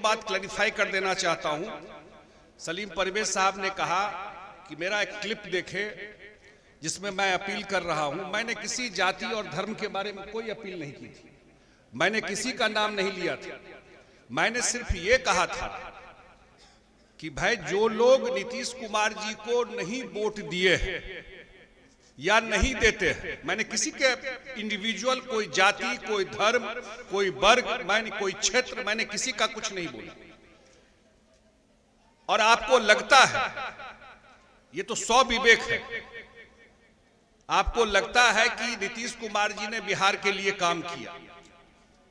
बात क्लैरिफाई कर देना चाहता हूं। सलीम परवेज साहब ने कहा कि मेरा एक क्लिप देखे जिसमें मैं अपील कर रहा हूं। मैंने किसी जाति और धर्म के बारे में कोई अपील नहीं की थी, मैंने किसी का नाम नहीं लिया था। मैंने सिर्फ ये कहा था कि भाई जो लोग नीतीश कुमार जी को नहीं वोट दिए हैं या नहीं देते हैं, मैंने किसी के इंडिविजुअल, कोई जाति, कोई धर्म, कोई वर्ग, मैंने कोई क्षेत्र, मैंने किसी का कुछ नहीं बोला। और आपको लगता है, ये तो सौ विवेक है, आपको लगता है कि नीतीश कुमार जी ने बिहार के लिए काम किया,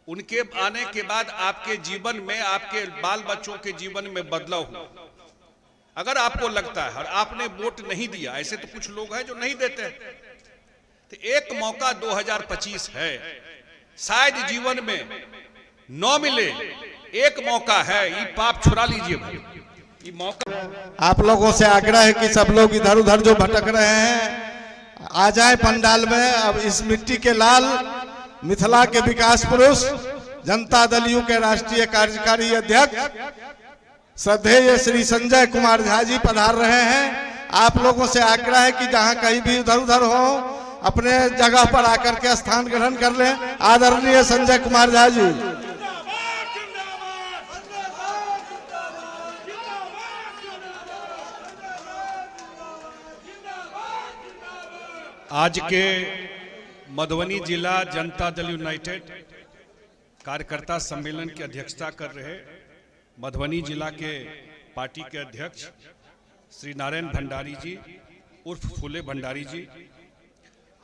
उनके आने के बाद आपके जीवन में, आपके बाल बच्चों के जीवन में बदलाव हुआ। अगर आपको लगता है और आपने वोट नहीं दिया, ऐसे तो कुछ लोग हैं जो नहीं देते हैं, तो एक मौका 2025 है, शायद जीवन में न मिले, एक मौका है, ये पाप छुड़ा लीजिए भाई, ये मौका। आप लोगों से आग्रह है कि सब लोग इधर उधर जो भटक रहे हैं आ जाए पंडाल में। अब इस मिट्टी के लाल मिथिला के विकास पुरुष, जनता दल यू के राष्ट्रीय कार्यकारी अध्यक्ष श्रद्धेय श्री संजय कुमार झा जी पधार रहे हैं। आप लोगों से आग्रह है कि जहां कहीं भी उधर उधर हो, अपने जगह पर आकर के स्थान ग्रहण कर लें। आदरणीय संजय कुमार झा जी। आज के मधुबनी जिला जनता दल यूनाइटेड कार्यकर्ता सम्मेलन की अध्यक्षता कर रहे मधुबनी जिला के पार्टी के अध्यक्ष श्री नारायण भंडारी जी उर्फ फूले भंडारी जी,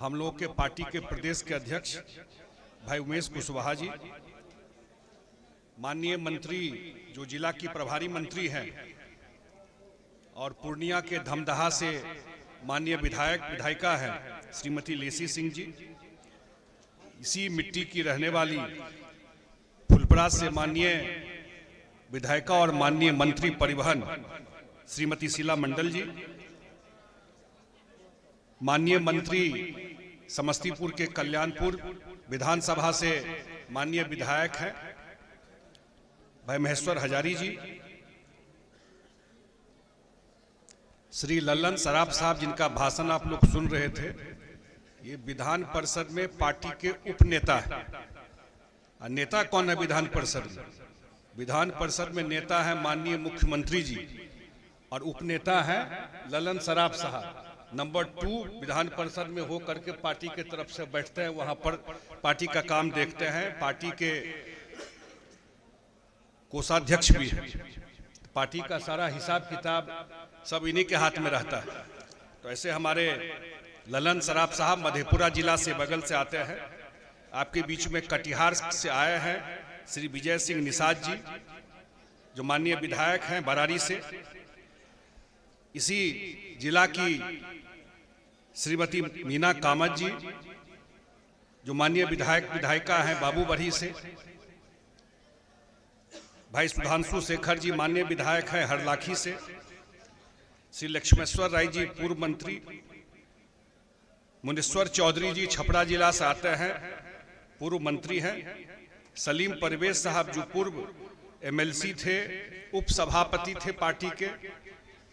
हम लोग के पार्टी के प्रदेश के अध्यक्ष भाई उमेश कुशवाहा जी, माननीय मंत्री जो जिला की प्रभारी मंत्री हैं और पूर्णिया के धमदाहा से माननीय विधायिका है श्रीमती लेसी सिंह जी, इसी मिट्टी की रहने वाली फुलपरा से माननीय विधायिका और माननीय मंत्री परिवहन श्रीमती शीला मंडल जी, माननीय मंत्री समस्तीपुर के कल्याणपुर विधानसभा से माननीय विधायक हैं भाई महेश्वर हजारी जी, श्री लल्लन सराफ साहब जिनका भाषण आप लोग सुन रहे थे, ये विधान परिषद में पार्टी के उपनेता है। नेता कौन है विधान परिषद में? विधान परिषद में नेता है माननीय मुख्यमंत्री जी और उपनेता है ललन सराफ साहब। नंबर 2 विधान परिषद में हो करके पार्टी के तरफ से बैठते हैं, वहां पर पार्टी का काम देखते हैं, पार्टी के कोषाध्यक्ष भी है, पार्टी का सारा हिसाब किताब सब इन्हीं के हाथ में रहता है। तो ऐसे हमारे ललन सराफ साहब मधेपुरा जिला से बगल से आते हैं, आपके बीच में कटिहार से आए हैं श्री विजय सिंह निषाद जी जो माननीय विधायक हैं बरारी से, इसी जिला की श्रीमती मीना कामत जी जो माननीय विधायिका हैं बाबूबढ़ी से, भाई सुधांशु शेखर जी माननीय विधायक हैं हरलाखी से, श्री लक्ष्मेश्वर राय जी पूर्व मंत्री, मुनेश्वर चौधरी जी छपरा जिला से आते हैं, पूर्व मंत्री हैं, सलीम परवेज साहब जो पूर्व एमएलसी थे, उप सभापति थे पार्टी के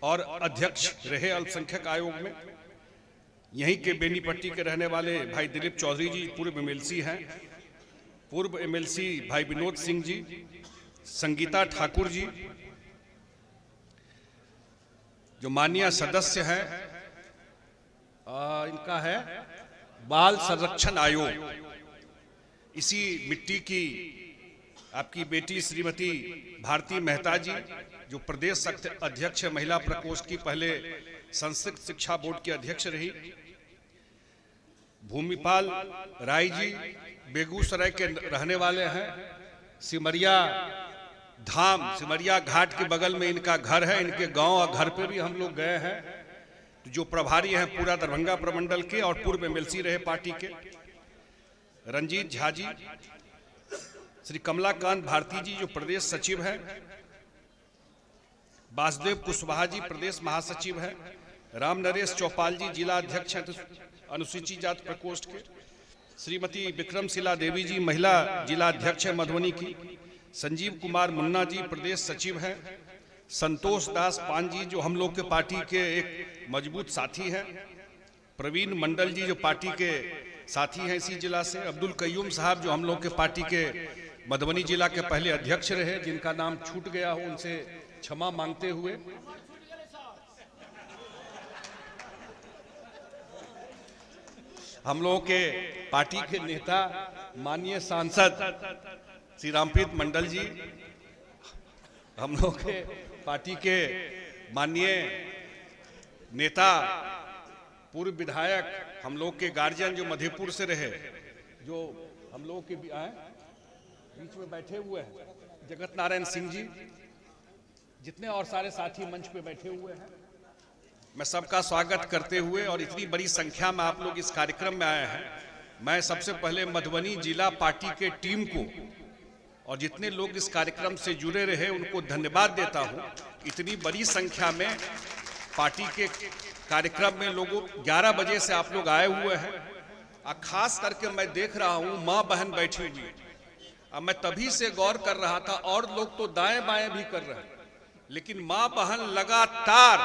और अध्यक्ष रहे अल्पसंख्यक आयोग में, यहीं के बेनीपट्टी के रहने वाले भाई दिलीप चौधरी जी पूर्व एमएलसी हैं, पूर्व एमएलसी भाई विनोद सिंह जी, संगीता ठाकुर जी जो माननीय सदस्य हैं, इनका है बाल संरक्षण आयोग, इसी मिट्टी की आपकी बेटी श्रीमती भारती मेहता जी जो प्रदेश अध्यक्ष महिला प्रकोष्ठ की पहले संस्कृत शिक्षा बोर्ड की अध्यक्ष रही, भूमिपाल राय जी बेगूसराय के रहने वाले हैं, सिमरिया धाम सिमरिया घाट के बगल में इनका घर है, इनके गांव और घर पे भी हम लोग गए हैं, जो प्रभारी हैं पूरा दरभंगा प्रमंडल के और पूर्व एमएलसी रहे पार्टी के, रंजीत झा जी, श्री कमलाकांत भारती जी जो प्रदेश सचिव हैं, वासुदेव कुशवाहा जी प्रदेश महासचिव हैं, राम नरेश चौपाल जी जिला अध्यक्ष हैं अनुसूचित जाति प्रकोष्ठ के, श्रीमती विक्रमशिला देवी जी महिला जिला अध्यक्ष है मधुबनी की, संजीव कुमार मुन्ना जी प्रदेश सचिव हैं, संतोष दास पान जी जो हम लोग के पार्टी के एक मजबूत साथी हैं, प्रवीण मंडल जी जो पार्टी के साथी हैं इसी जिला से, अब्दुल कयूम साहब जो हम लोग के पार्टी के मधुबनी जिला के पहले अध्यक्ष रहे, जिनका नाम छूट गया हो उनसे क्षमा मांगते हुए, हम लोगों के पार्टी के नेता माननीय सांसद श्री रामप्रीत मंडल जी, हम लोग के पार्टी के माननीय नेता पूर्व विधायक, हम लोग के गार्जियन जो मधेपुर से रहे, जो हम लोग के बीच में बैठे हुए हैं, जगत नारायण सिंह जी, जितने और सारे साथी मंच पे बैठे हुए हैं, मैं सबका स्वागत करते हुए और इतनी बड़ी संख्या में आप लोग इस कार्यक्रम में आए हैं, मैं सबसे पहले मधुबनी जिला पार्टी के टीम को और जितने लोग इस कार्यक्रम से जुड़े रहे उनको धन्यवाद देता हूं। इतनी बड़ी संख्या में पार्टी के कार्यक्रम में लोगों 11 बजे से आप लोग आए हुए हैं, और खास करके मैं देख रहा हूं मां बहन बैठी हुई। अब मैं तभी से गौर कर रहा था, और लोग तो दाएं बाएं भी कर रहे हैं, लेकिन मां बहन लगातार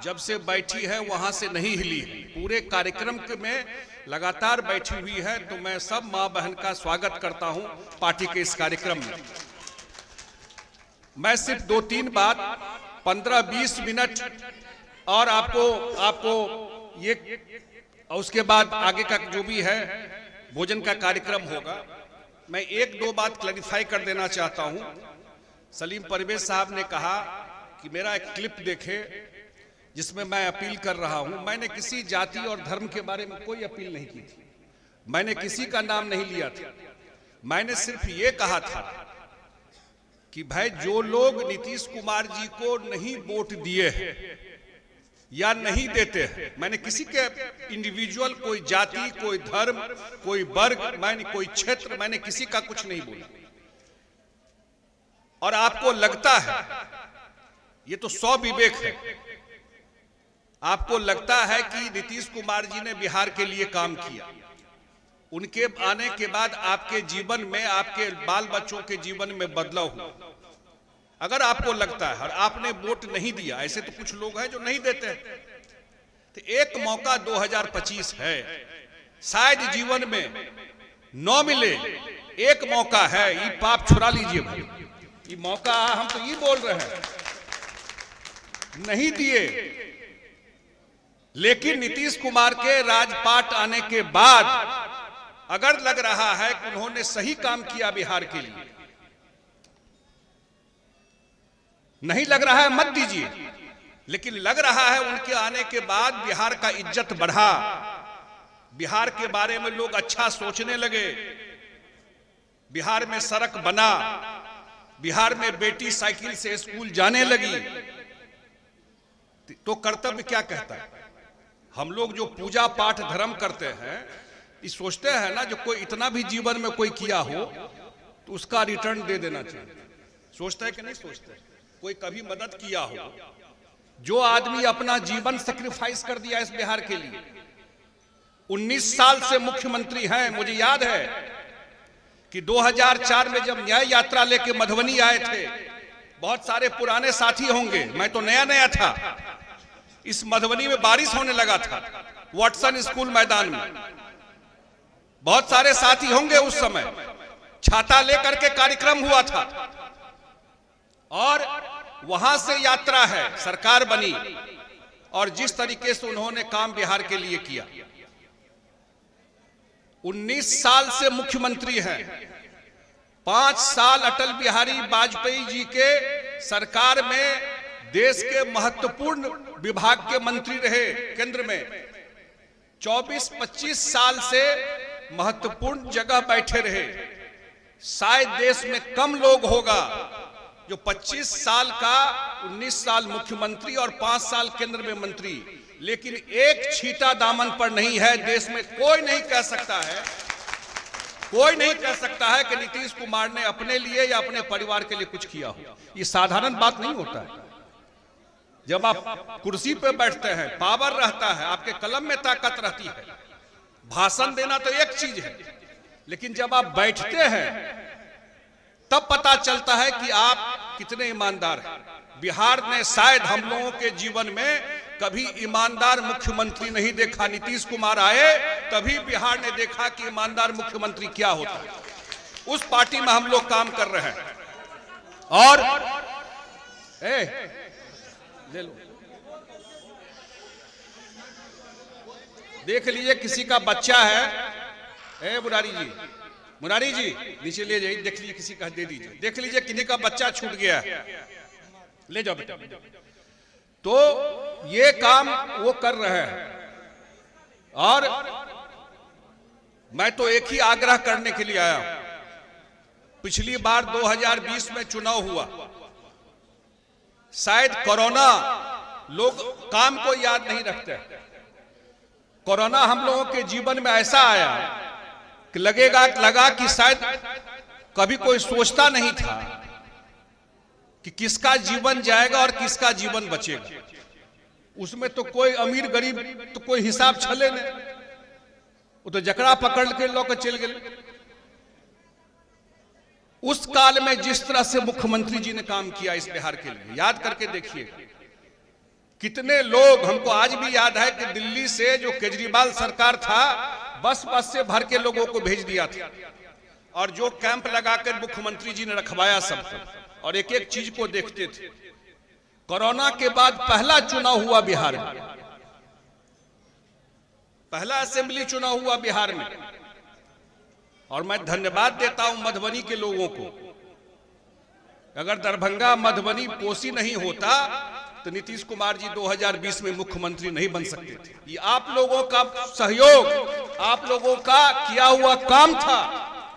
जब से बैठी है वहां से नहीं हिली है, पूरे कार्यक्रम में लगातार बैठी हुई है। तो मैं सब मां बहन का स्वागत करता हूं पार्टी के इस कार्यक्रम में। मैं सिर्फ 2-3 बात 15-20 मिनट और आपको ये, उसके बाद आगे का जो भी है भोजन का कार्यक्रम होगा, मैं 1-2 बात क्लैरिफाई कर देना चाहता हूं। सलीम परवेज साहब ने कहा कि मेरा एक क्लिप देखे जिसमें मैं अपील कर रहा हूं। मैंने किसी जाति और धर्म के बारे में कोई अपील नहीं की थी, मैंने किसी का नाम नहीं लिया था। मैंने सिर्फ ये कहा था कि भाई जो लोग नीतीश कुमार जी को नहीं वोट दिए हैं या नहीं देते हैं, मैंने किसी के इंडिविजुअल, कोई जाति, कोई धर्म, कोई वर्ग, मैंने कोई क्षेत्र, मैंने किसी का कुछ नहीं बोला। और आपको लगता है, ये तो सौ विवेक है, आपको लगता है कि नीतीश कुमार जी ने बिहार के लिए काम किया, उनके आने के बाद आपके जीवन में, आपके बाल बच्चों के जीवन में बदलाव हुआ। अगर आपको लगता है और आपने वोट नहीं दिया, ऐसे तो कुछ लोग हैं जो नहीं देते हैं, तो एक मौका 2025 है, शायद जीवन में न मिले, एक मौका है, ये पाप छुड़ा लीजिए भाई, ये मौका हम तो ये बोल रहे हैं, नहीं दिए। लेकिन नीतीश कुमार के राजपाट आने के बाद अगर लग रहा है कि उन्होंने सही काम किया बिहार के लिए, नहीं लग रहा है मत दीजिए, लेकिन लग रहा है उनके आने के बाद बिहार का इज्जत बढ़ा, बिहार के बारे में लोग अच्छा सोचने लगे, बिहार में सड़क बना, बिहार में बेटी साइकिल से स्कूल जाने लगी। तो कर्तव्य क्या कहता है? हम लोग जो पूजा पाठ धर्म करते हैं, ये सोचते हैं ना, जो कोई इतना भी जीवन में कोई किया हो तो उसका रिटर्न दे देना चाहिए। सोचते है कि नहीं सोचते? कोई कभी मदद किया हो, जो आदमी अपना जीवन सैक्रिफाइस कर दिया इस बिहार के लिए, 19 साल से मुख्यमंत्री हैं। मुझे याद है कि 2004 में जब न्याय यात्रा लेके मधुबनी आए थे, बहुत सारे पुराने साथी होंगे, मैं तो नया नया था, इस मधुबनी में बारिश होने लगा था, वाटसन स्कूल मैदान में, बहुत सारे साथी होंगे उस समय, छाता लेकर के कार्यक्रम हुआ था, और वहां से यात्रा है, सरकार बनी, और जिस तरीके से उन्होंने काम बिहार के लिए किया, 19 साल से मुख्यमंत्री हैं, 5 साल अटल बिहारी वाजपेयी जी के सरकार में देश के महत्वपूर्ण विभाग के मंत्री रहे, केंद्र में 24-25 साल से महत्वपूर्ण जगह बैठे रहे। शायद देश में कम लोग होगा जो 25 साल का, 19 साल मुख्यमंत्री और 5 साल केंद्र में मंत्री, लेकिन एक छींटा दामन पर नहीं है। देश में कोई नहीं कह सकता है, कोई नहीं कह सकता है कि नीतीश कुमार ने अपने लिए या अपने परिवार के लिए कुछ किया हो। ये साधारण बात नहीं होता है। जब आप कुर्सी पे बैठते हैं, पावर रहता है, आपके कलम में ताकत रहती है, भाषण देना तो एक चीज है, लेकिन जब आप बैठते हैं तब पता चलता है कि आप कितने ईमानदार हैं। बिहार ने शायद हम लोगों के जीवन में कभी ईमानदार मुख्यमंत्री नहीं देखा। नीतीश कुमार आए तभी बिहार ने देखा कि ईमानदार मुख्यमंत्री क्या होता है। उस पार्टी में हम लोग काम कर रहे हैं। और ले लो, देख लीजिए किसी का बच्चा है। मुरारी जी नीचे ले जाइए, देख लीजिए किसी का दे दीजिए। देख लीजिए किन्हीं का बच्चा छूट गया है, ले जाओ बेटा। तो ये काम वो कर रहे हैं। और मैं तो एक ही आग्रह करने के लिए आया हूं। पिछली बार 2020 में चुनाव हुआ, शायद कोरोना, लोग काम को याद नहीं रखते। कोरोना हम लोगों के जीवन में ऐसा आया कि लगा कि शायद कभी कोई सोचता नहीं था कि किसका जीवन जाएगा और किसका जीवन बचेगा। उसमें तो कोई अमीर गरीब तो कोई हिसाब छले नहीं, वो तो जकड़ा पकड़ के लोग चल गए। उस काल में जिस तरह से मुख्यमंत्री जी ने काम किया इस बिहार के लिए, याद करके देखिए कितने लोग, हमको आज भी याद है कि दिल्ली से जो केजरीवाल सरकार था, बस से भर के लोगों को भेज दिया था। और जो कैंप लगाकर मुख्यमंत्री जी ने रखवाया सबको, और एक एक चीज को देखते थे। कोरोना के बाद पहला चुनाव हुआ बिहार में, पहला असेंबली चुनाव हुआ बिहार में। और मैं धन्यवाद देता हूं मधुबनी के लोगों को। अगर दरभंगा, मधुबनी, कोसी नहीं होता तो नीतीश कुमार जी 2020 में मुख्यमंत्री नहीं बन सकते थे। ये आप लोगों का सहयोग, आप लोगों का किया हुआ काम था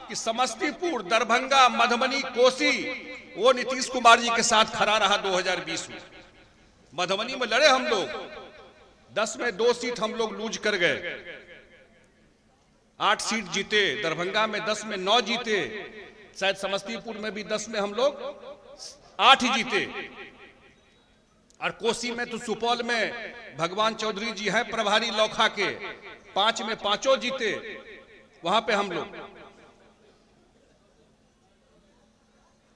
कि समस्तीपुर, दरभंगा, मधुबनी, कोसी, वो नीतीश कुमार जी के साथ खड़ा रहा 2020 में। मधुबनी में लड़े हम लोग, 10 में 2 सीट हम लोग लूज कर गए, 8 सीट जीते। दरभंगा में 10 में 9 जीते, शायद समस्तीपुर में भी 10 में हम लोग 8 ही जीते। और कोसी में तो सुपौल में भगवान चौधरी जी हैं प्रभारी लौखा के, 5 में 5 जीते, वहां पे हम लोग।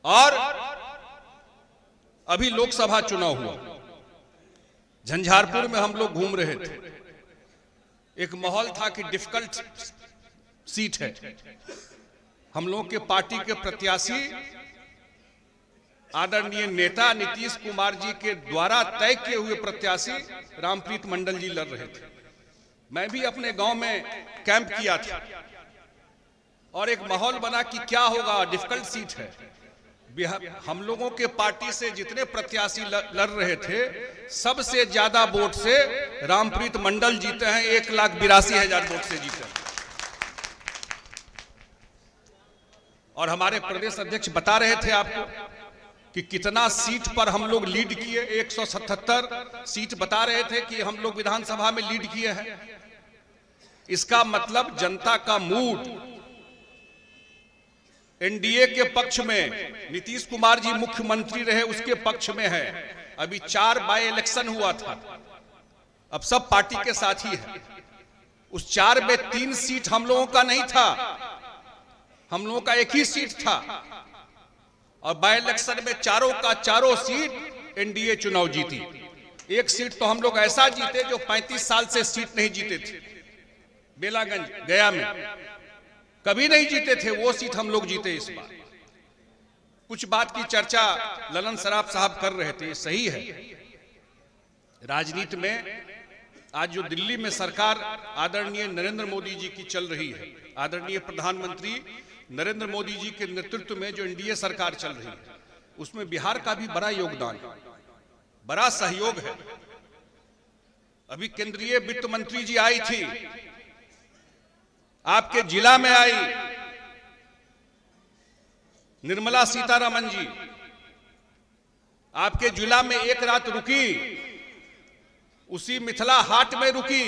और अभी लोकसभा चुनाव हुआ, झंझारपुर में हम लोग घूम रहे थे। एक माहौल था कि डिफिकल्ट सीट है। हम लोग के पार्टी के प्रत्याशी आदरणीय नेता नीतीश कुमार जी के द्वारा तय किए हुए प्रत्याशी रामप्रीत मंडल जी लड़ रहे थे। मैं भी अपने गांव में कैंप किया था और एक माहौल बना कि क्या होगा, डिफिकल्ट सीट है। हम लोगों के पार्टी से जितने प्रत्याशी लड़ रहे थे, सबसे ज्यादा वोट से रामप्रीत मंडल जीते हैं, 1,82,000 वोट से जीते हैं। और हमारे प्रदेश अध्यक्ष बता रहे थे आपको कि कितना सीट पर हम लोग लीड किए, 177 सीट बता रहे थे कि हम लोग विधानसभा में लीड किए हैं। इसका मतलब जनता का मूड एनडीए के पक्ष में, नीतीश कुमार जी मुख्यमंत्री रहे उसके पक्ष में है। अभी 4 बाय इलेक्शन हुआ था, अब सब पार्टी के साथ ही है। उस 4 में 3 सीट हम लोगों का नहीं था, हम लोगों का एक ही सीट था। और बाय इलेक्शन में चारों का चारों सीट एनडीए चुनाव जीती। एक सीट तो हम लोग ऐसा जीते जो 35 साल से सीट नहीं जीते थे, बेलागंज गया में कभी नहीं जीते थे, वो सीट हम लोग जीते इस बार। कुछ बात की चर्चा ललन सराफ साहब कर रहे थे, सही है। राजनीति में आज जो दिल्ली में सरकार आदरणीय नरेंद्र मोदी जी की चल रही है, आदरणीय प्रधानमंत्री नरेंद्र मोदी जी के नेतृत्व में जो एनडीए सरकार चल रही है, उसमें बिहार का भी बड़ा योगदान है, बड़ा सहयोग है। अभी केंद्रीय वित्त मंत्री जी आई थी, आपके जिला में आई निर्मला सीतारमण जी, आपके जिला में एक रात रुकी, उसी मिथिला हाट में रुकी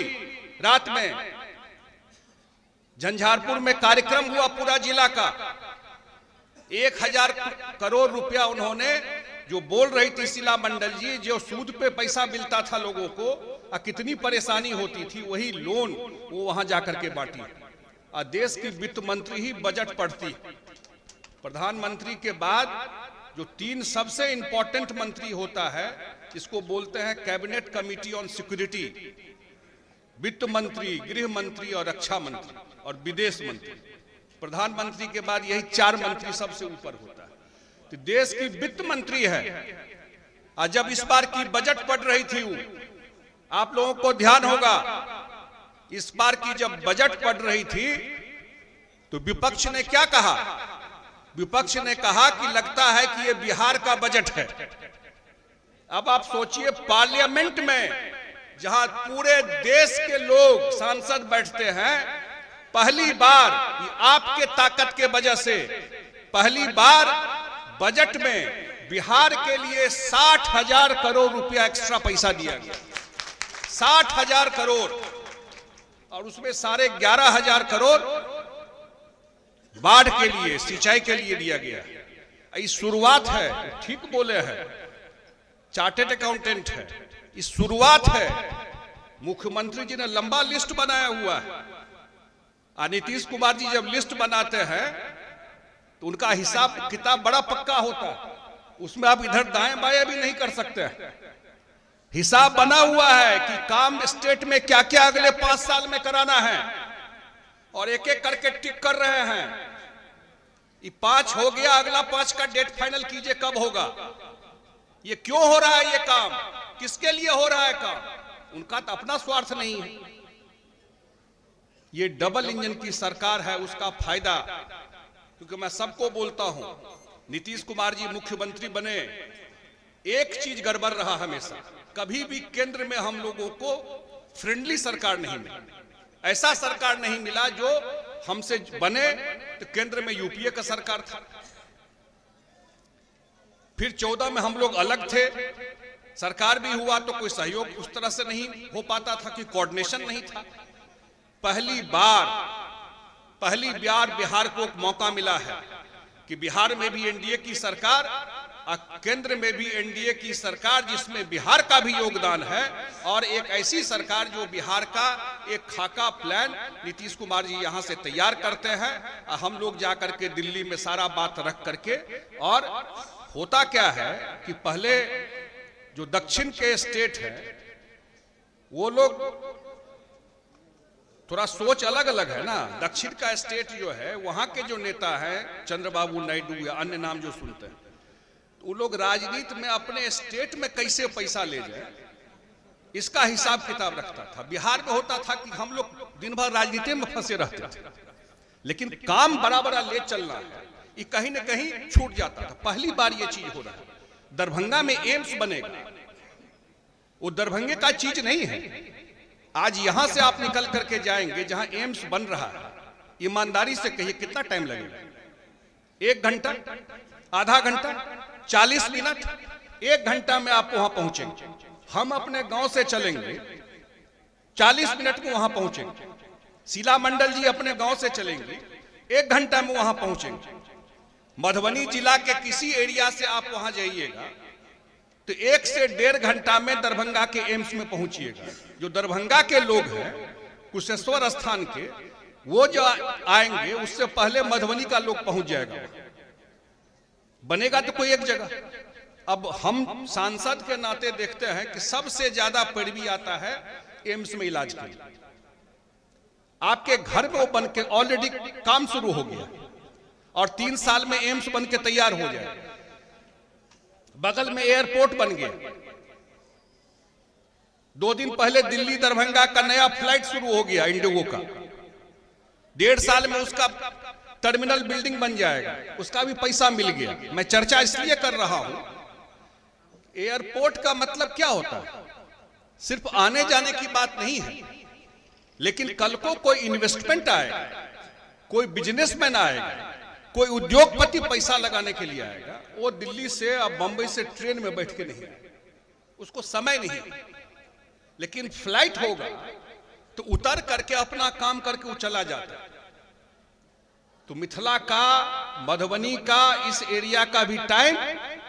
रात में। झंझारपुर में कार्यक्रम हुआ पूरा जिला का, 1000 करोड़ रुपया उन्होंने, जो बोल रही थी शीला मंडल जी, जो सूद पे पैसा मिलता था लोगों को और कितनी परेशानी होती थी, वही लोन वो वहां जाकर के बांटी। और देश की वित्त मंत्री ही बजट पढ़ती, प्रधानमंत्री के बाद जो 3 सबसे इंपॉर्टेंट मंत्री होता है, जिसको बोलते हैं कैबिनेट कमिटी ऑन सिक्योरिटी, वित्त मंत्री, गृह मंत्री और रक्षा मंत्री और विदेश मंत्री, प्रधानमंत्री के बाद यही 4 मंत्री सबसे ऊपर होता है। तो देश की वित्त मंत्री है। और जब इस बार की बजट पढ़ रही थी, आप लोगों को ध्यान होगा, इस बार की जब बजट पढ़ रही थी तो विपक्ष ने क्या कहा? विपक्ष ने कहा कि लगता है कि ये बिहार का बजट है। अब आप सोचिए, पार्लियामेंट में जहां पूरे देश के लोग सांसद बैठते हैं, पहली बार आपके ताकत के वजह से पहली बार बजट में बिहार के लिए 60,000 करोड़ रुपया एक्स्ट्रा पैसा दिया गया। 60,000 करोड़, और उसमें साढ़े 11,000 करोड़ बाढ़ के लिए, सिंचाई के लिए दिया गया। ये शुरुआत है, ठीक बोले हैं, चार्टेड अकाउंटेंट है, ये शुरुआत है। मुख्यमंत्री जी ने लंबा लिस्ट बनाया हुआ है। नीतीश कुमार जी जब लिस्ट बनाते हैं तो उनका हिसाब किताब बड़ा पक्का होता है, उसमें आप इधर दाएं बाएं भी नहीं कर सकते। हिसाब बना हुआ है कि काम स्टेट में क्या क्या अगले 5 साल में कराना है, और एक एक करके टिक कर रहे हैं। ये 5 हो गया, अगला 5 का डेट फाइनल कीजिए कब होगा, ये क्यों हो रहा है, ये काम किसके लिए हो रहा है काम। उनका तो अपना स्वार्थ नहीं है। ये डबल इंजन की सरकार है, उसका फायदा, क्योंकि मैं सबको बोलता हूं, नीतीश कुमार जी मुख्यमंत्री बने, एक चीज गड़बड़ रहा हमेशा, कभी भी केंद्र में हम लोगों को फ्रेंडली सरकार नहीं मिली। ऐसा सरकार नहीं मिला जो हमसे बने। तो केंद्र में यूपीए का सरकार था, फिर 14 में हम लोग अलग थे, सरकार भी हुआ तो कोई सहयोग उस तरह से नहीं हो पाता था, कि कोऑर्डिनेशन नहीं था। पहली बार बिहार को मौका मिला है कि बिहार में भी एनडीए की सरकार और केंद्र में भी एनडीए की सरकार, जिसमें बिहार का भी योगदान है, और एक ऐसी सरकार जो बिहार का एक खाका प्लान नीतीश कुमार जी यहां से तैयार करते हैं, और हम लोग जाकर के दिल्ली में सारा बात रख करके। और होता क्या है कि पहले जो दक्षिण के स्टेट है, वो लोग थोड़ा सोच अलग अलग है ना। दक्षिण का स्टेट जो है, वहां के जो नेता हैं, चंद्रबाबू नायडू या अन्य नाम जो सुनते हैं, तो वो लोग राजनीति में अपने स्टेट में कैसे पैसा ले जाए, इसका हिसाब किताब रखता था। बिहार में होता था कि हम लोग दिन भर राजनीति में फंसे रहते थे, लेकिन काम बड़ा बड़ा ले चलना है, ये कहीं ना कहीं छूट जाता था। पहली बार ये चीज हो रहा है। दरभंगा में एम्स बनेगा, वो दरभंगे का चीज नहीं है। आज यहां से आप निकल करके जाएंगे जहां एम्स बन रहा है, ईमानदारी से कहिए कितना टाइम लगेगा? 1 घंटा, आधा घंटा, 40 मिनट, 1 घंटा में आप वहां पहुंचेंगे। हम अपने गांव से चलेंगे, 40 मिनट में वहां पहुंचेंगे। शीला मंडल जी अपने गांव से चलेंगे, 1 घंटा में वहां पहुंचेंगे। मधुबनी जिला के किसी एरिया से आप वहां जाइएगा तो 1 से 1.5 घंटा में दरभंगा के एम्स में पहुंचिएगा। जो दरभंगा के लोग हैं, कुशेश्वर स्थान के, वो जो आएंगे उससे पहले मधुबनी का लोग पहुंच जाएगा। बनेगा तो कोई एक जगह। अब हम सांसद के नाते देखते हैं कि सबसे ज्यादा पैरवी आता है एम्स में इलाज के लिए। आपके घर में वो बन के ऑलरेडी काम शुरू हो गया, और 3 साल में एम्स बन के तैयार हो जाए। बगल में एयरपोर्ट बन गया। 2 दिन पहले दिल्ली दरभंगा का नया फ्लाइट शुरू हो गया, इंडिगो का। 1.5 साल में उसका टर्मिनल बिल्डिंग बन जाएगा, उसका भी पैसा मिल गया। मैं चर्चा इसलिए कर रहा हूं, एयरपोर्ट का मतलब क्या होता है? सिर्फ आने जाने की बात नहीं है, लेकिन कल को कोई इन्वेस्टमेंट आएगा, कोई बिजनेसमैन आएगा, कोई उद्योगपति पैसा लगाने के लिए आएगा, वो दिल्ली से अब बंबई से ट्रेन में बैठ के नहीं आएगा, उसको समय नहीं। लेकिन फ्लाइट होगा तो उतर करके अपना काम करके वो चला जाता है। तो मिथिला का, मधुबनी का, इस एरिया का भी टाइम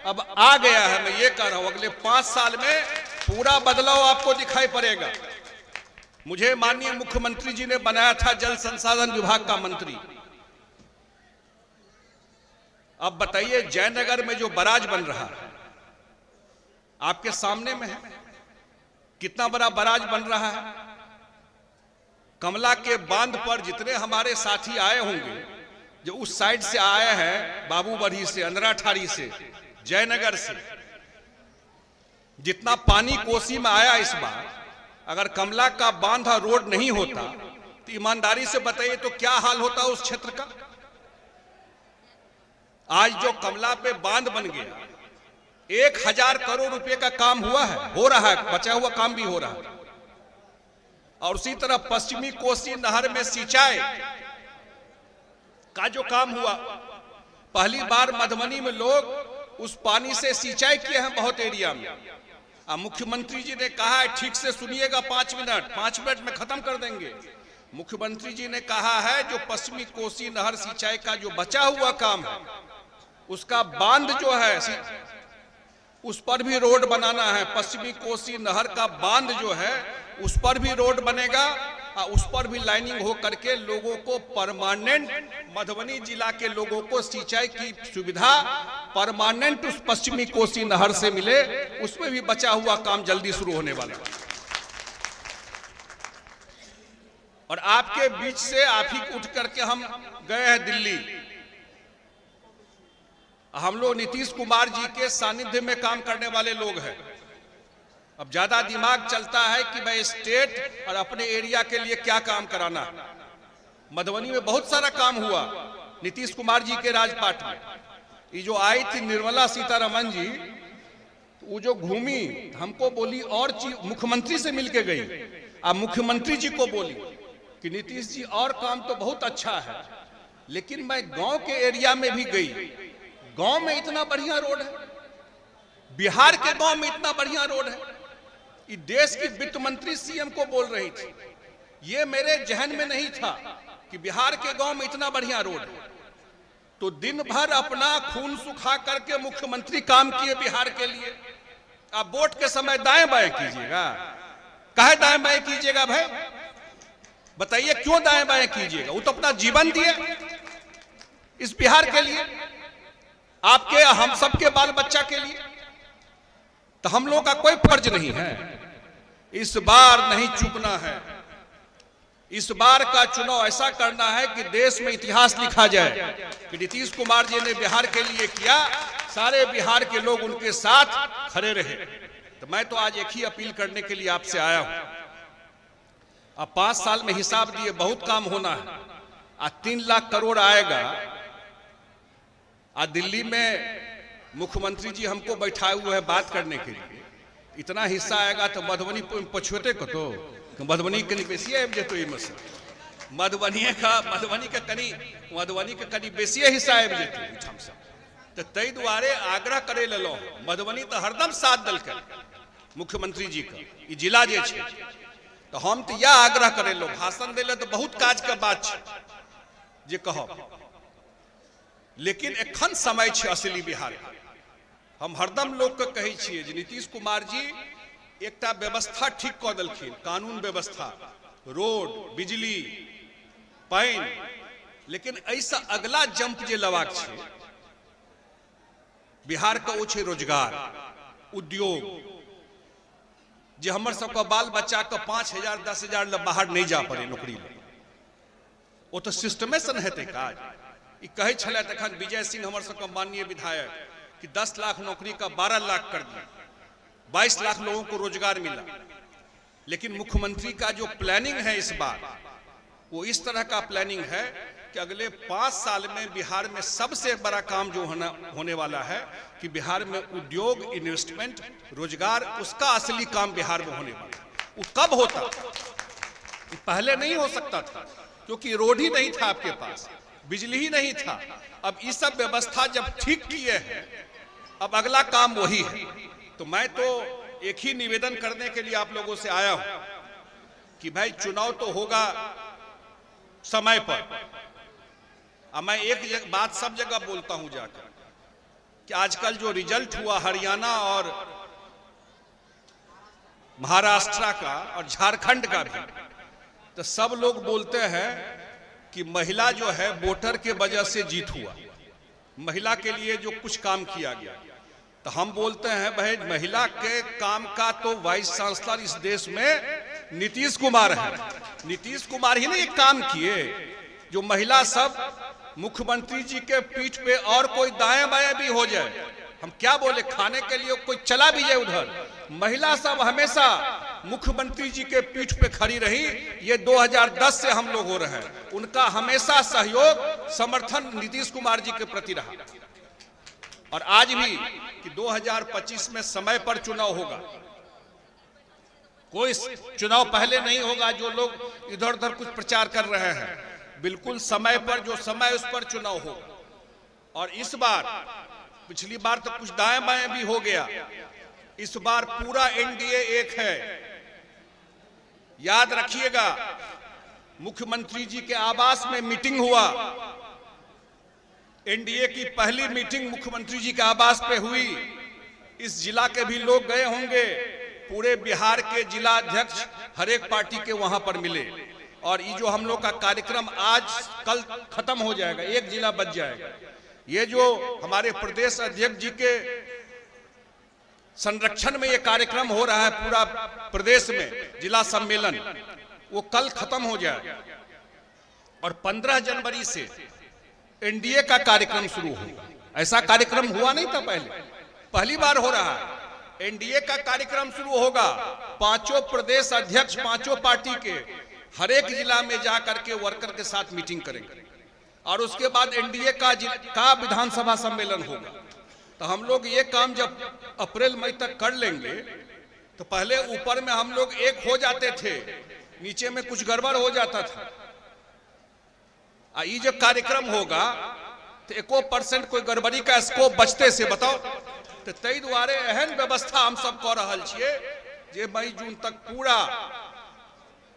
अब आ गया है। मैं ये कह रहा हूं, अगले 5 साल में पूरा बदलाव आपको दिखाई पड़ेगा। मुझे माननीय मुख्यमंत्री जी ने बनाया था जल संसाधन विभाग का मंत्री। अब बताइए, जयनगर में जो बराज बन रहा है आपके सामने में है, कितना बड़ा बराज बन रहा है। कमला के बांध पर जितने हमारे साथी आए होंगे, जो उस साइड से आए हैं, बाबूबढ़ी से, अंदराठारी से, जयनगर से, जितना पानी कोसी में आया इस बार, अगर कमला का बांध और रोड नहीं होता तो ईमानदारी से बताइए तो क्या हाल होता उस क्षेत्र का। आज जो कमला पे बांध बन गया, 1000 करोड़ रुपए का काम हुआ है, हो रहा है, बचा हुआ काम भी हो रहा है। और उसी तरह पश्चिमी कोसी नहर में सिंचाई का जो काम हुआ, पहली बार मधुबनी में लोग उस पानी से सिंचाई किए हैं बहुत एरिया में। अब मुख्यमंत्री जी ने कहा है, ठीक से सुनिएगा, 5 मिनट में खत्म कर देंगे। मुख्यमंत्री जी ने कहा है जो पश्चिमी कोसी नहर सिंचाई का जो बचा हुआ काम है, उसका बांध जो है उस पर भी रोड बनाना है। पश्चिमी कोसी नहर का बांध जो है उस पर भी रोड बनेगा और उस पर भी लाइनिंग हो करके लोगों को परमानेंट, मधुबनी जिला के लोगों को सिंचाई की सुविधा परमानेंट उस पश्चिमी कोसी नहर से मिले। उसमें भी बचा हुआ काम जल्दी शुरू होने वाला है। और आपके बीच से आप ही उठ करके हम गए हैं दिल्ली। हम लोग नीतीश कुमार जी के सानिध्य में काम करने वाले लोग हैं। अब ज्यादा दिमाग चलता है कि भाई स्टेट और अपने एरिया के लिए क्या काम कराना। मधुबनी में बहुत सारा काम हुआ नीतीश कुमार जी के राजपाट में। ये जो आई थी निर्मला सीतारमण जी, वो जो घूमी हमको बोली और चीज, मुख्यमंत्री से मिलके गई। अब मुख्यमंत्री जी को बोली कि नीतीश जी और काम तो बहुत अच्छा है, लेकिन मैं गांव के एरिया में भी गई, गांव में इतना बढ़िया रोड है, बिहार के गांव में इतना बढ़िया रोड है। ये देश की वित्त मंत्री सीएम को बोल रही थी। ये मेरे जहन में नहीं था कि बिहार के गांव में इतना बढ़िया रोड है। तो दिन भर अपना खून सुखा करके मुख्यमंत्री काम किए बिहार के लिए। आप वोट के समय दाएं बाएं कीजिएगा। काहे दाएं बाएं कीजिएगा भाई? बताइए क्यों दाएं बाएं कीजिएगा? वो तो अपना जीवन दिए इस बिहार के लिए, आपके हम सबके बाल बच्चा के लिए। तो हम लोगों का कोई फर्ज नहीं है। इस बार नहीं चूकना है। इस बार का चुनाव ऐसा करना है कि देश में इतिहास लिखा जाए कि नीतीश कुमार जी ने बिहार के लिए किया, सारे बिहार के लोग उनके साथ खड़े रहे। तो मैं तो आज एक ही अपील करने के लिए आपसे आया हूं। अब 5 साल में हिसाब दिए बहुत काम होना है। आज 3 लाख करोड़ आएगा। आज दिल्ली में मुख्यमंत्री जी हमको बैठाए हुए हैं बात करने के लिए। इतना हिस्सा आएगा तो मधुबनी पछुएते को तो मधुबनी कनी बेसी आबि जेतो। मधुबनी के कनी बेसी हिस्सा आबि जेतै। तो तै दुआरे आग्रह करे लेलहुँ। मधुबनी तो हरदम साथ देलकै मुख्यमंत्री जी के, ई जिला जे छै। तो हम तो यह आग्रह करे लो, भाषण देले तो बहुत काज के बात छै जे कहब, लेकिन एखन समय छै असली बिहार के। हम हरदम लोग के कहै छियै जे नीतीश कुमार जी एकटा व्यवस्था ठीक कऽ देलखिन, कानून व्यवस्था, रोड, बिजली, पानि, लेकिन ऐसा अगला जंप जे लेबाक छै बिहार के ओ छै रोजगार, उद्योग। जे हमर सबके बाल बच्चा के 5000 10,000 ले बाहर नहीं जा पड़े नौकरी ले, वो तो सिस्टमे से न हेतै काज। ई कहै छलै तखन विजय सिंह हमर सबके माननीय विधायक कि 10 लाख नौकरी का 12 लाख कर दिया, 22 लाख लोगों को रोजगार मिला। लेकिन मुख्यमंत्री का जो प्लानिंग है इस बार, वो इस तरह का प्लानिंग है कि अगले 5 साल में बिहार में सबसे बड़ा काम जो होने वाला है कि बिहार में उद्योग, इन्वेस्टमेंट, रोजगार, उसका असली काम बिहार में होने वाला है। वो कब होता? पहले नहीं हो सकता था क्योंकि रोड ही नहीं था आपके पास, बिजली ही नहीं था। अब ये सब व्यवस्था जब ठीक किए हैं, अब अगला काम वही है। तो मैं तो एक ही निवेदन करने के लिए आप लोगों से आया हूं कि भाई चुनाव तो होगा समय पर। अब मैं एक बात सब जगह बोलता हूं जाकर कि आजकल जो रिजल्ट हुआ हरियाणा और महाराष्ट्र का और झारखंड का भी, तो सब लोग बोलते हैं कि महिला जो है वोटर के वजह से जीत हुआ। महिला के लिए जो कुछ काम किया गया, तो हम बोलते हैं भाई महिला के काम का तो वाइस चांसलर इस देश में नीतीश कुमार है। नीतीश कुमार ही ने ये काम किए जो महिला सब मुख्यमंत्री जी के पीठ पे और कोई दाएं बाएं भी हो जाए, हम क्या बोले, खाने के लिए कोई चला भी जाए उधर, महिला सब हमेशा मुख्यमंत्री जी के पीठ पे खड़ी रही। ये 2010 से हम लोग हो रहे हैं, उनका हमेशा सहयोग समर्थन नीतीश कुमार जी के प्रति रहा। और आज भी कि 2025 में समय पर चुनाव होगा, कोई चुनाव पहले नहीं होगा जो लोग इधर उधर कुछ प्रचार कर रहे हैं, बिल्कुल समय पर, जो समय उस पर चुनाव होगा। और इस बार, पिछली बार तो कुछ दाएं बाएं भी हो गया, इस बार पूरा एनडीए एक है। याद रखिएगा, मुख्यमंत्री जी के आवास में मीटिंग हुआ, एनडीए की पहली मीटिंग मुख्यमंत्री जी के आवास पे हुई। इस जिला के भी लोग गए होंगे, पूरे बिहार के जिला अध्यक्ष हर एक पार्टी के वहां पर मिले। और ये जो हम लोग का कार्यक्रम आज कल खत्म हो जाएगा, एक जिला बच जाएगा। ये जो हमारे प्रदेश अध्यक्ष जी के संरक्षण में ये कार्यक्रम हो रहा है पूरा प्रदेश में, जिला सम्मेलन, वो कल खत्म हो जाएगा। और 15 जनवरी से एनडीए का कार्यक्रम शुरू होगा। ऐसा कार्यक्रम हुआ नहीं था पहले, पहली बार हो रहा है। एनडीए का कार्यक्रम शुरू होगा, पांचों प्रदेश अध्यक्ष पांचों पार्टी के हर एक जिला में जाकर के वर्कर के साथ मीटिंग करेंगे। और उसके बाद एनडीए का विधानसभा सम्मेलन होगा। तो हम लोग ये काम जब अप्रैल मई तक कर लेंगे, तो पहले ऊपर में हम लोग एक हो जाते थे, नीचे में कुछ गड़बड़ हो जाता था। ये जो कार्यक्रम होगा तो 1% कोई गड़बड़ी का स्कोप बचते से बताओ। तो तई दुआरे एहन व्यवस्था हम सब कर रहा छिए जे मई जून तक पूरा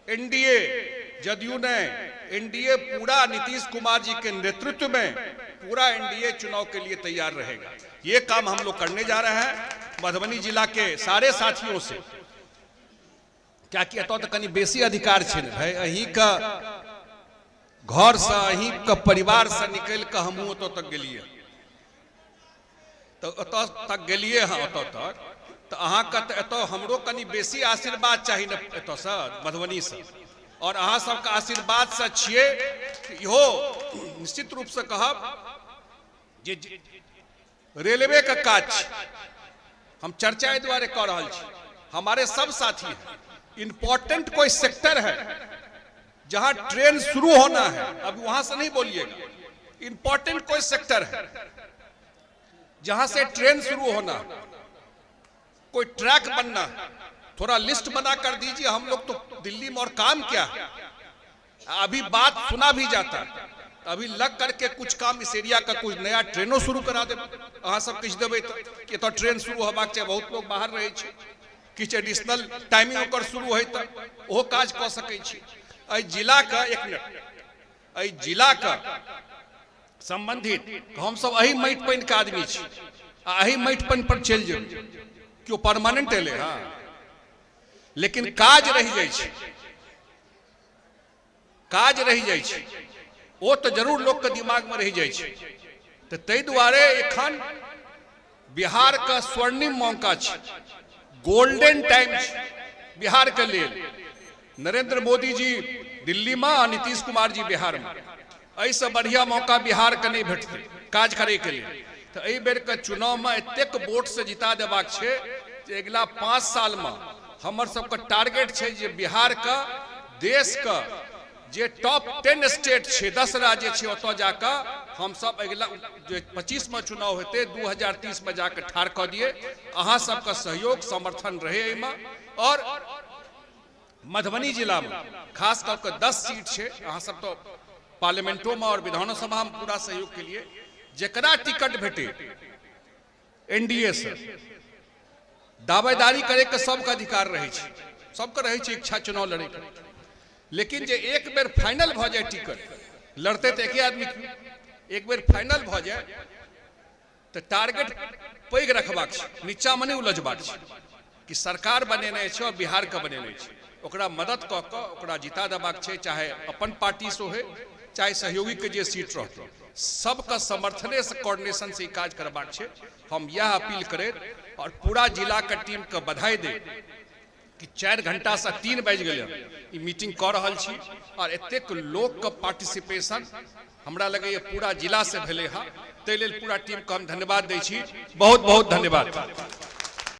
एनडीए, जदयू ने एनडीए पूरा नीतीश कुमार जी के नेतृत्व में पूरा एनडीए चुनाव के लिए तैयार रहेगा। ये काम हम लोग करने जा रहे हैं मधुबनी जिला के सारे साथियों से। क्या किया तो कहीं बेसी अधिकार छे भाई, अहीं का घर से, अहीं का परिवार से निकल के हमू तो तक गेलिए, तो तक गेलिए हाँ अत तक, तो अहाँ का तो हमरो कनी बेसी आशीर्वाद चाहिए न एतो से मधुबनी से। और अहाँ सबका आशीर्वाद से छिए, इहो निश्चित रूप से कहब जे रेलवे का काज हम चर्चा द्वारे कर रहा छी। हमारे सब साथी हैं, इंपॉर्टेंट कोई सेक्टर है जहां ट्रेन शुरू होना है, अब वहां से नहीं बोलिएगा, इंपॉर्टेंट कोई सेक्टर है जहां से ट्रेन शुरू होना, कोई ट्रैक बनना, थोड़ा लिस्ट बना कर दीजिए। हम लोग तो दिल्ली में और काम क्या है, अभी बात सुना भी जाता है, अभी लग करके कुछ काम इस एरिया का कुछ नया ट्रेनों शुरू करा दे, अहाँ सब किछ देबै तो ट्रेन शुरू होबाक चाहिए। बहुत लोग बाहर रहे छे, किछ एडिशनल टाइमिंग ओकर शुरू होय तो ओहो काज कऽ सकै छी। एहि जिला का एक मिनट, एहि जिला का संबंधित हम सब एहि माटि पानि के आदमी छी, आ एहि माटि पानि पर चलि जेबै, क्यों परमानेंट एले हाँ, लेकिन काज रहि जाइ छै, काज रहि जाइ छै, वो तो जरूर लोग के दिमाग में रह जाए। तो तै दुआरे एखन बिहार का स्वर्णिम मौका छै, गोल्डन टाइम छै बिहार के लिए। नरेंद्र मोदी जी दिल्ली में, नीतीश कुमार जी बिहार में, ऐसे बढ़िया मौका बिहार के नहीं भेटते काज करे के लिए। तो एहि बेर के चुनाव में एतेक वोट से जिता देबाक छै जे अगिला 5 साल में हमर सबके टारगेट छै जे बिहार का, देश का जे टॉप 10 स्टेट छे, 10 राज्य छे, ओतो जाकर हम सब अगला जो 25 में चुनाव होते 2030 में जाकर ठाड़ कर दिए। अहाँ सबका सहयोग समर्थन रहे एहिमे। और मधुबनी जिला में खास करके 10 सीट छे, अहाँ सब तो पार्लियामेंटो में और विधानसभा में पूरा सहयोग के लिए, जेकरा टिकट भेटे एनडीए से दावेदारी करे के सबके अधिकार रहे छे, सबके रहे छे इच्छा चुनाव लड़े के। लेकिन जे एक बेर फाइनल भ जाए टिकट लड़ते तो एक आदमी, एक बेर फाइनल भ जाए तो टारगेट पैघ रखबाक छै, नीचा में नहीं उलझबाक छै कि सरकार बनेने छै और बिहार का बनेने छै, ओकरा मदद क के ओकरा जिता देबाक छै, चाहे अपन पार्टी से हो चाहे सहयोगी के जे सीट रहते सबका समर्थने से कोऑर्डिनेशन से काज करबाक छै। हम यह अपील करे और पूरा जिला के टीम के बधाई दे कि 4 घंटा से 3 बज गए मीटिंग कर रहल छी और एतेक लोक के पार्टिसिपेशन हमरा लगे पूरा जिला से भेले हा, ताहि लेल पूरा टीम के हम धन्यवाद दै छी। बहुत बहुत धन्यवाद।